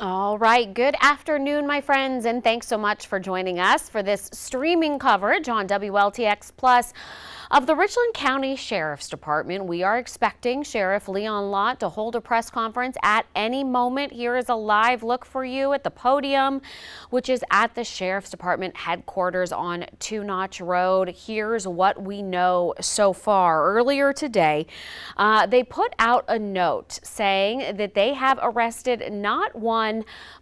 All right, good afternoon, my friends, and thanks so much for joining us for this streaming coverage on WLTX Plus of the Richland County Sheriff's Department. We are expecting Sheriff Leon Lott to hold a press conference at any moment. Here is a live look for you at the podium, which is at the Sheriff's Department headquarters on Two Notch Road. Here's what we know so far. Earlier today, they put out a note saying that they have arrested not one,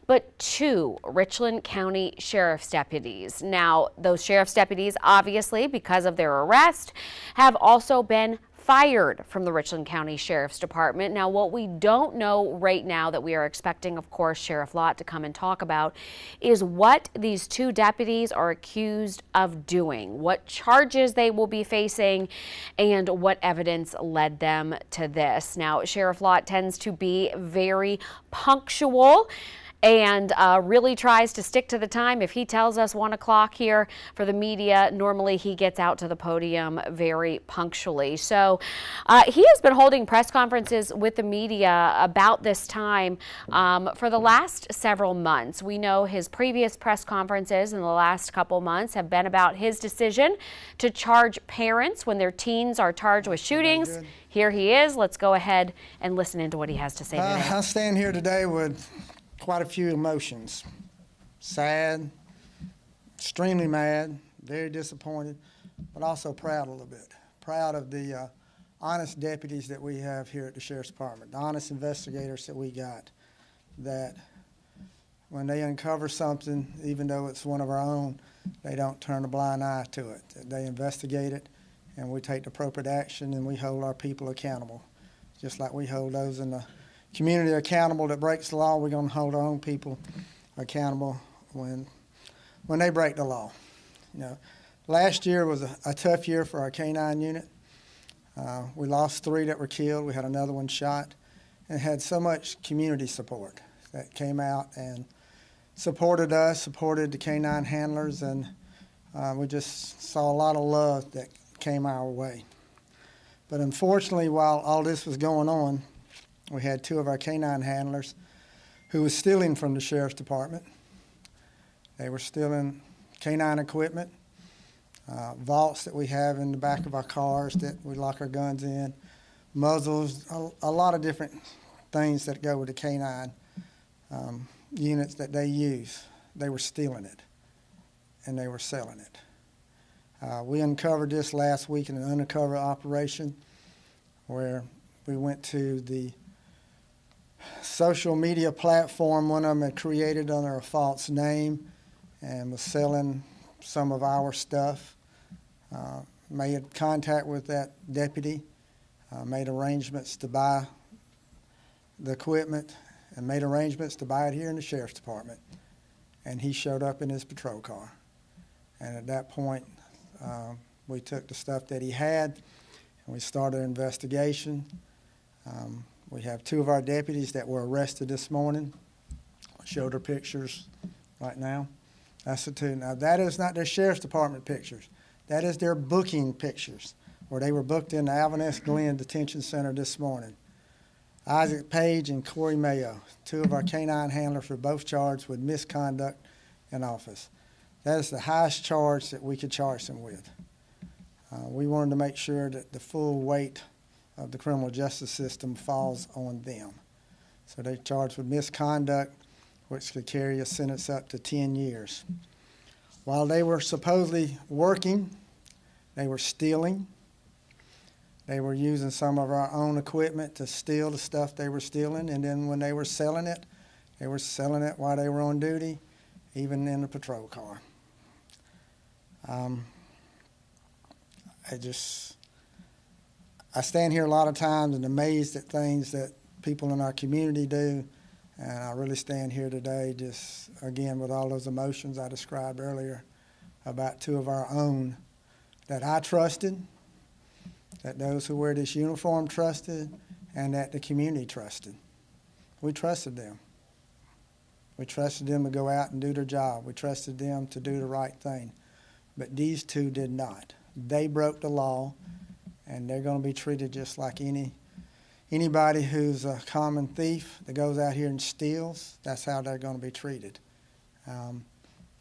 but two Richland County Sheriff's deputies. Now, those Sheriff's deputies, obviously, because of their arrest, have also been fired from the Richland County Sheriff's Department. Now, what we don't know right now that we are expecting, of course, Sheriff Lott to come and talk about is what these two deputies are accused of doing, what charges they will be facing, and what evidence led them to this. Now, Sheriff Lott tends to be very punctual and really tries to stick to the time. If he tells us 1 o'clock here for the media, normally he gets out to the podium very punctually. So he has been holding press conferences with the media about this time for the last several months. We know his previous press conferences in the last couple months have been about his decision to charge parents when their teens are charged with shootings. Here he is. Let's go ahead and listen into what he has to say today. I stand here today with quite a few emotions. Sad, extremely mad, very disappointed, but also proud a little bit. Proud of the honest deputies that we have here at the Sheriff's Department, the honest investigators that we got, that when they uncover something, even though it's one of our own, they don't turn a blind eye to it. They investigate it, and we take the appropriate action, and we hold our people accountable, just like we hold those in the community accountable that breaks the law. We're going to hold our own people accountable when they break the law. You know, last year was a tough year for our K-9 unit. We lost 3 that were killed. We had another one shot, and had so much community support that came out and supported us, supported the K-9 handlers, and we just saw a lot of love that came our way. But unfortunately, while all this was going on, we had 2 of our K-9 handlers who was stealing from the Sheriff's Department. They were stealing K-9 equipment, vaults that we have in the back of our cars that we lock our guns in, muzzles, a lot of different things that go with the K-9 units that they use. They were stealing it, and they were selling it. We uncovered this last week in an undercover operation where we went to the social media platform. One of them had created under a false name and was selling some of our stuff. Made contact with that deputy, made arrangements to buy the equipment, and made arrangements to buy it here in the Sheriff's Department. And he showed up in his patrol car. And at that point, we took the stuff that he had, and we started an investigation. We have 2 of our deputies that were arrested this morning. I showed her pictures right now. That's the 2. Now, that is not their Sheriff's Department pictures. That is their booking pictures, where they were booked in the Alvin S. Glenn Detention Center this morning. Isaac Page and Corey Mayo, 2 of our K-9 handlers, were both charged with misconduct in office. That is the highest charge that we could charge them with. We wanted to make sure that the full weight of the criminal justice system falls on them. So they're charged with misconduct, which could carry a sentence up to 10 years. While they were supposedly working, they were stealing. They were using some of our own equipment to steal the stuff they were stealing, and then when they were selling it while they were on duty, even in the patrol car. I stand here a lot of times and amazed at things that people in our community do, and I really stand here today just, again, with all those emotions I described earlier about 2 of our own that I trusted, that those who wear this uniform trusted, and that the community trusted. We trusted them. We trusted them to go out and do their job. We trusted them to do the right thing. But these 2 did not. They broke the law, and they're going to be treated just like any anybody who's a common thief that goes out here and steals, that's how they're going to be treated.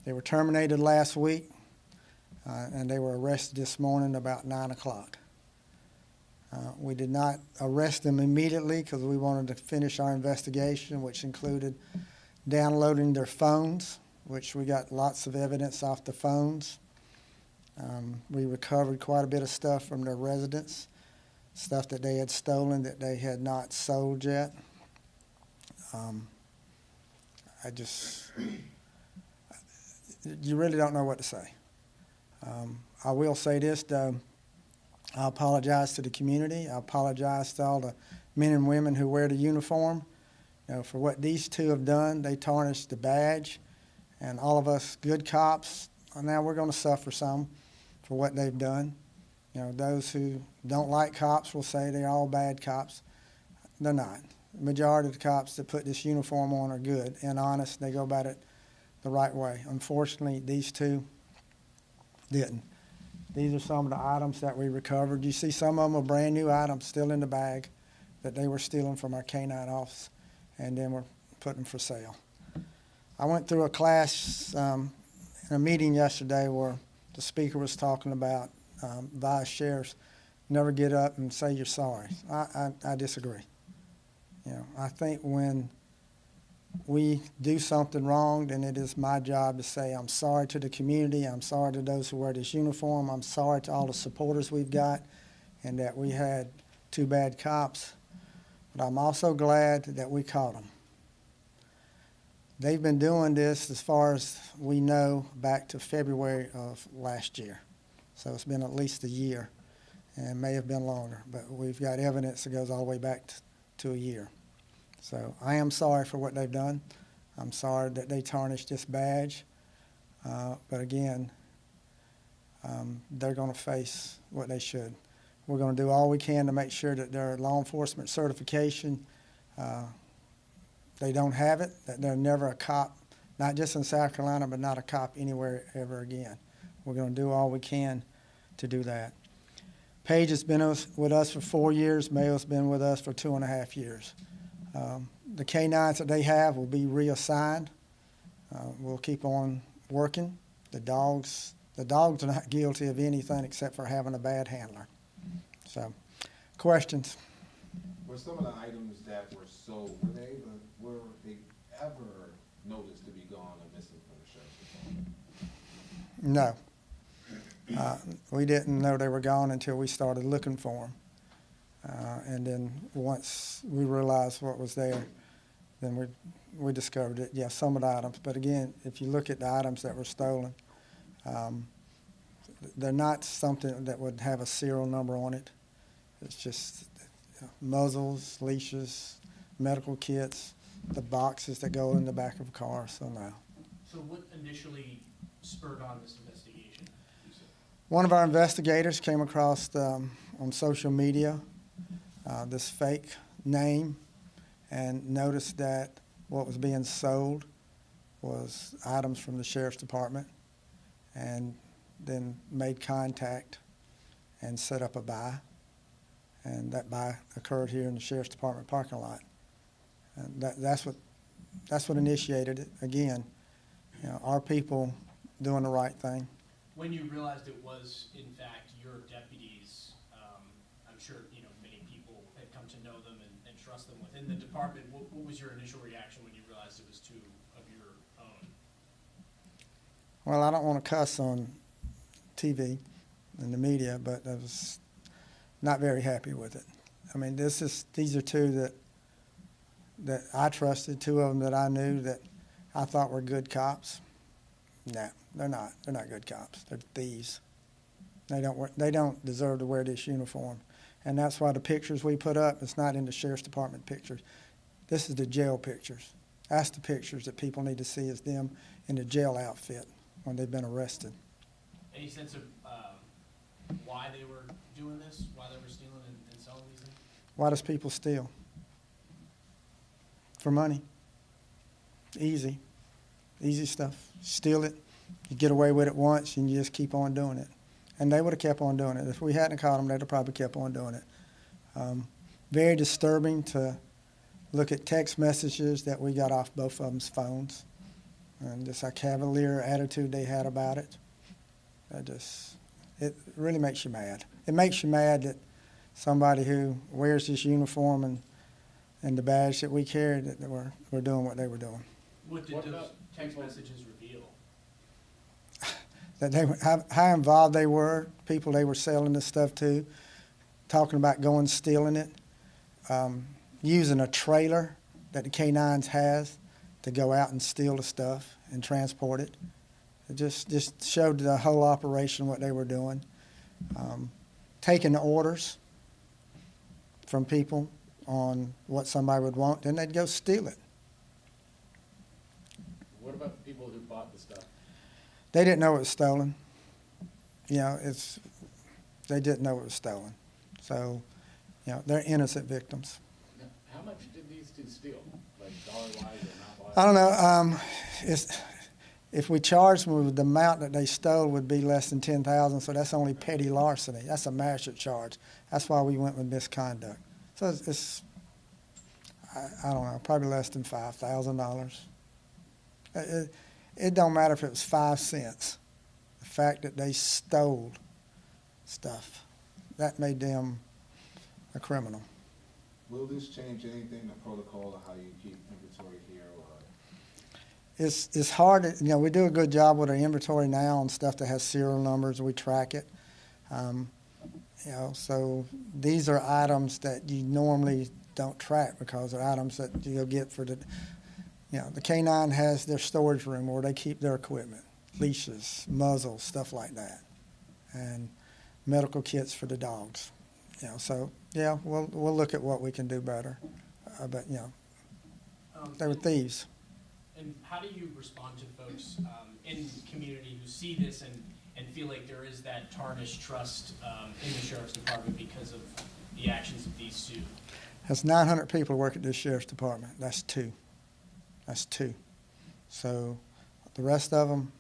They were terminated last week, and they were arrested this morning about 9 o'clock. We did not arrest them immediately because we wanted to finish our investigation, which included downloading their phones, which we got lots of evidence off the phones. We recovered quite a bit of stuff from their residence, stuff that they had stolen that they had not sold yet. You really don't know what to say. I will say this, though. I apologize to the community. I apologize to all the men and women who wear the uniform. You know, for what these two have done. They tarnished the badge, and all of us good cops, now we're going to suffer some for what they've done. You know, those who don't like cops will say they're all bad cops. They're not. The majority of the cops that put this uniform on are good and honest. They go about it the right way. Unfortunately, these two didn't. These are some of the items that we recovered. You see some of them are brand new items still in the bag that they were stealing from our K-9 office, and then we're putting them for sale. I went through a class in a meeting yesterday where the speaker was talking about vice sheriffs never get up and say you're sorry. I disagree. You know, I think when we do something wrong, then it is my job to say I'm sorry to the community, I'm sorry to those who wear this uniform, I'm sorry to all the supporters we've got, and that we had two bad cops. But I'm also glad that we caught them. They've been doing this, as far as we know, back to February of last year. So it's been at least a year, and may have been longer, but we've got evidence that goes all the way back to a year. So I am sorry for what they've done. I'm sorry that they tarnished this badge. But again, they're going to face what they should. We're going to do all we can to make sure that their law enforcement certification, they don't have it, that they're never a cop, not just in South Carolina, but not a cop anywhere ever again. We're going to do all we can to do that. Paige has been with us for 4 years. Mayo's been with us for 2.5 years. The K-9s that they have will be reassigned. We'll keep on working. The dogs are not guilty of anything except for having a bad handler. So, questions? Were some of the items that were sold, were they ever noticed to be gone or missing from the sheriff's department? No. We didn't know they were gone until we started looking for them. And then once we realized what was there, then we discovered it. Yeah, some of the items. But again, if you look at the items that were stolen, they're not something that would have a serial number on it. It's just muzzles, leashes, medical kits, the boxes that go in the back of a car, so no. So what initially spurred on this investigation? One of our investigators came across on social media this fake name and noticed that what was being sold was items from the sheriff's department, and then made contact and set up a buy. And that buy occurred here in the sheriff's department parking lot. And that's what initiated it. Again, you know, our people doing the right thing. When you realized it was, in fact, your deputies, I'm sure, you know, many people had come to know them and trust them within the department. What was your initial reaction when you realized it was two of your own? Well, I don't want to cuss on TV and the media, but I was not very happy with it. I mean, these are two that I trusted, two of them that I knew that I thought were good cops. No, they're not. They're not good cops. They're thieves. They don't deserve to wear this uniform. And that's why the pictures we put up, it's not in the sheriff's department pictures. This is the jail pictures. That's the pictures that people need to see, is them in the jail outfit when they've been arrested. Any sense of why they were doing this, why they were stealing and selling these things? Why does people steal? For money. Easy. Easy stuff. Steal it, you get away with it once, and you just keep on doing it. And they would have kept on doing it. If we hadn't caught them, they'd have probably kept on doing it. very disturbing to look at text messages that we got off both of them's phones, and just a cavalier attitude they had about it. It really makes you mad. It makes you mad that somebody who wears this uniform and the badge that we carry, that we're doing what they were doing. What did those text messages reveal? That they were, how involved they were, people they were selling this stuff to, talking about going stealing it, using a trailer that the K-9s has to go out and steal the stuff and transport it. It just showed the whole operation what they were doing. Taking orders from people on what somebody would want, then they'd go steal it. What about the people who bought the stuff? They didn't know it was stolen. You know, they didn't know it was stolen. So, you know, they're innocent victims. Now, how much did these two steal? Like dollar-wise or amount-wise? I don't know. If we charged them with the amount that they stole, would be less than $10,000. So that's only petty larceny. That's a master charge. That's why we went with misconduct. So it's I don't know, probably less than $5,000. It don't matter if it was 5 cents. The fact that they stole stuff, that made them a criminal. Will this change anything, the protocol of how you keep inventory here, or? It's hard, you know, we do a good job with our inventory now on stuff that has serial numbers. We track it. You know, so these are items that you normally don't track because they're items that you'll get for the, you know, the K-9 has their storage room where they keep their equipment, leashes, muzzles, stuff like that, and medical kits for the dogs. You know, so yeah, we'll look at what we can do better. But you know, they were thieves. And how do you respond to folks in the community who see this and feel like there is that tarnished trust in the Sheriff's Department because of the actions of these two? That's 900 people work at this Sheriff's Department. That's two. That's two. So the rest of them,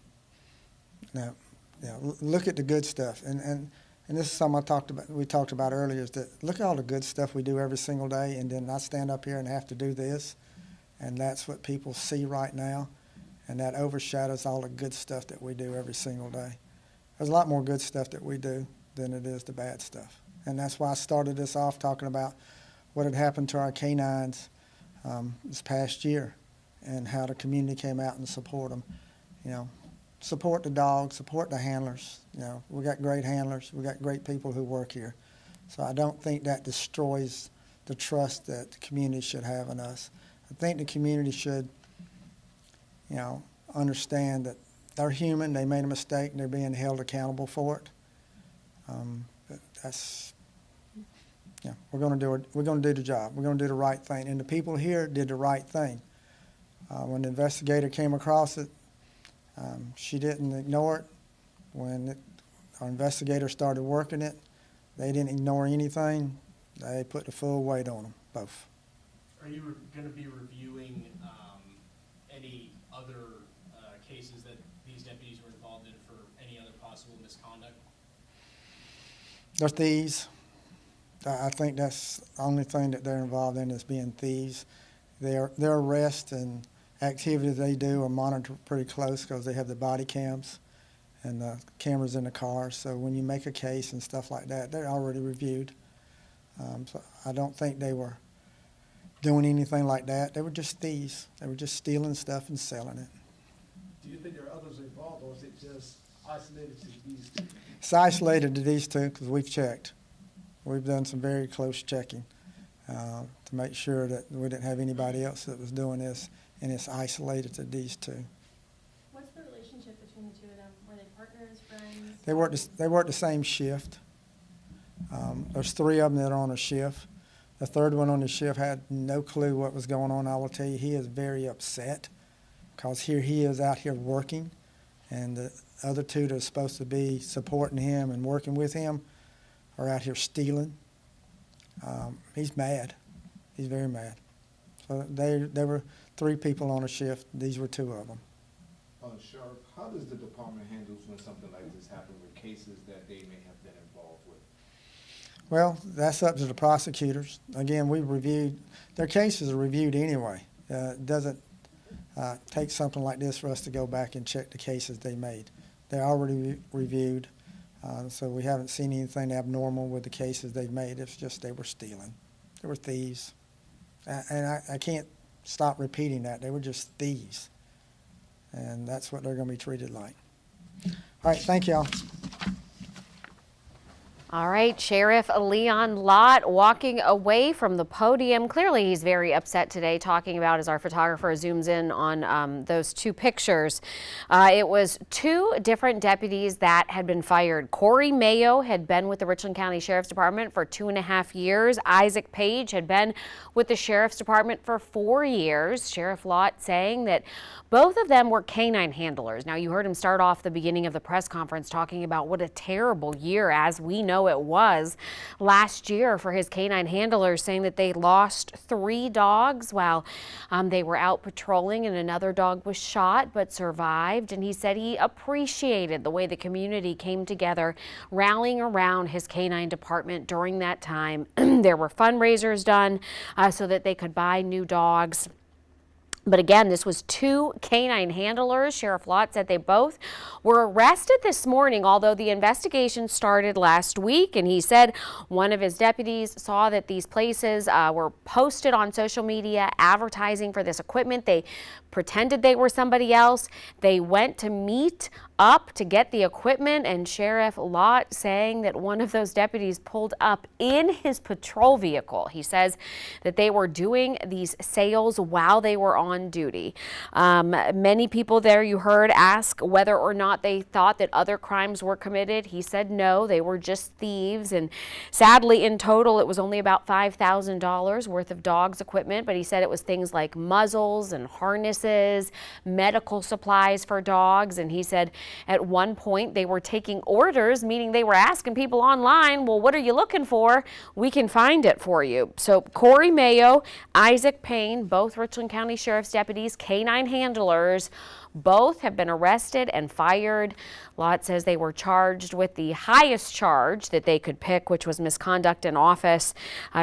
now, you know, look at the good stuff. And this is something we talked about earlier, is that look at all the good stuff we do every single day, and then I stand up here and have to do this. And that's what people see right now, and that overshadows all the good stuff that we do every single day. There's a lot more good stuff that we do than it is the bad stuff. And that's why I started this off talking about what had happened to our canines this past year and how the community came out and support them. You know, support the dogs, support the handlers. You know, we got great handlers. We got great people who work here. So I don't think that destroys the trust that the community should have in us. I think the community should, you know, understand that they're human. They made a mistake, and they're being held accountable for it. But that's, yeah, we're going to do the job. We're going to do the right thing, and the people here did the right thing. When the investigator came across it, she didn't ignore it. When our investigator started working it, they didn't ignore anything. They put the full weight on them, both. Are you going to be reviewing any other cases that these deputies were involved in for any other possible misconduct? They're thieves. I think that's the only thing that they're involved in is being thieves. Their arrests and activities they do are monitored pretty close because they have the body cams and the cameras in the car. So when you make a case and stuff like that, they're already reviewed. So I don't think they were doing anything like that. They were just thieves. They were just stealing stuff and selling it. Do you think there are others involved, or is it just isolated to these two? It's isolated to these two because we've checked. We've done some very close checking to make sure that we didn't have anybody else that was doing this, and it's isolated to these two. What's the relationship between the two of them? Were they partners, friends? They work the same shift. There's 3 of them that are on a shift. The third one on the shift had no clue what was going on. I will tell you, he is very upset because here he is out here working, and the other 2 that are supposed to be supporting him and working with him are out here stealing. He's mad. He's very mad. So there were 3 people on a shift. These were 2 of them. Sheriff, how does the department handle when something like this happens with cases that they may have been involved with? Well, that's up to the prosecutors. Again, their cases are reviewed anyway. It doesn't take something like this for us to go back and check the cases they made. They're already reviewed, so we haven't seen anything abnormal with the cases they've made. It's just they were stealing. They were thieves. And I can't stop repeating that. They were just thieves. And that's what they're going to be treated like. All right, thank y'all. All right, Sheriff Leon Lott walking away from the podium. Clearly, he's very upset today, talking about, as our photographer zooms in on those two pictures. It was two different deputies that had been fired. Corey Mayo had been with the Richland County Sheriff's Department for 2.5 years. Isaac Page had been with the Sheriff's Department for 4 years. Sheriff Lott saying that both of them were canine handlers. Now, you heard him start off the beginning of the press conference talking about what a terrible year, as we know it was last year for his canine handlers, saying that they lost 3 dogs while they were out patrolling, and another dog was shot but survived. And he said he appreciated the way the community came together, rallying around his canine department during that time. There were fundraisers done so that they could buy new dogs. But again, this was 2 canine handlers. Sheriff Lott said they both were arrested this morning, although the investigation started last week. And he said one of his deputies saw that these places were posted on social media advertising for this equipment. They pretended they were somebody else. They went to meet up to get the equipment, and Sheriff Lott saying that one of those deputies pulled up in his patrol vehicle. He says that they were doing these sales while they were on duty. Many people there, you heard, ask whether or not they thought that other crimes were committed. He said no, they were just thieves. And sadly, in total, it was only about $5,000 worth of dogs equipment, but he said it was things like muzzles and harnesses, medical supplies for dogs. And he said at one point they were taking orders, meaning they were asking people online, well, what are you looking for? We can find it for you. So Corey Mayo, Isaac Payne, both Richland County Sheriff's deputies, canine handlers, both have been arrested and fired. Lott says they were charged with the highest charge that they could pick, which was misconduct in office.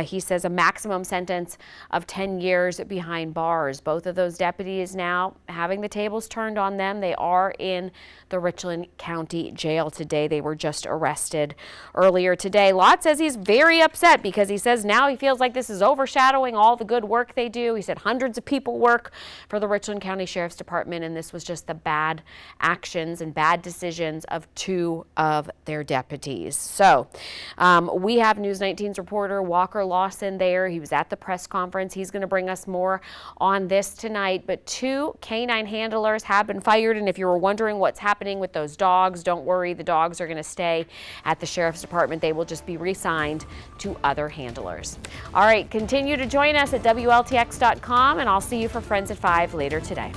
He says a maximum sentence of 10 years behind bars. Both of those deputies now having the tables turned on them. They are in the Richland County Jail today. They were just arrested earlier today. Lott says he's very upset because he says now he feels like this is overshadowing all the good work they do. He said hundreds of people work for the Richland County Sheriff's Department, and this was just the bad actions and bad decisions of 2 of their deputies. So we have News 19's reporter Walker Lawson there. He was at the press conference. He's going to bring us more on this tonight. But 2 canine handlers have been fired, and if you were wondering what's happening with those dogs, don't worry. The dogs are going to stay at the Sheriff's Department. They will just be reassigned to other handlers. All right, continue to join us at WLTX.com, and I'll see you for Friends at 5 later today.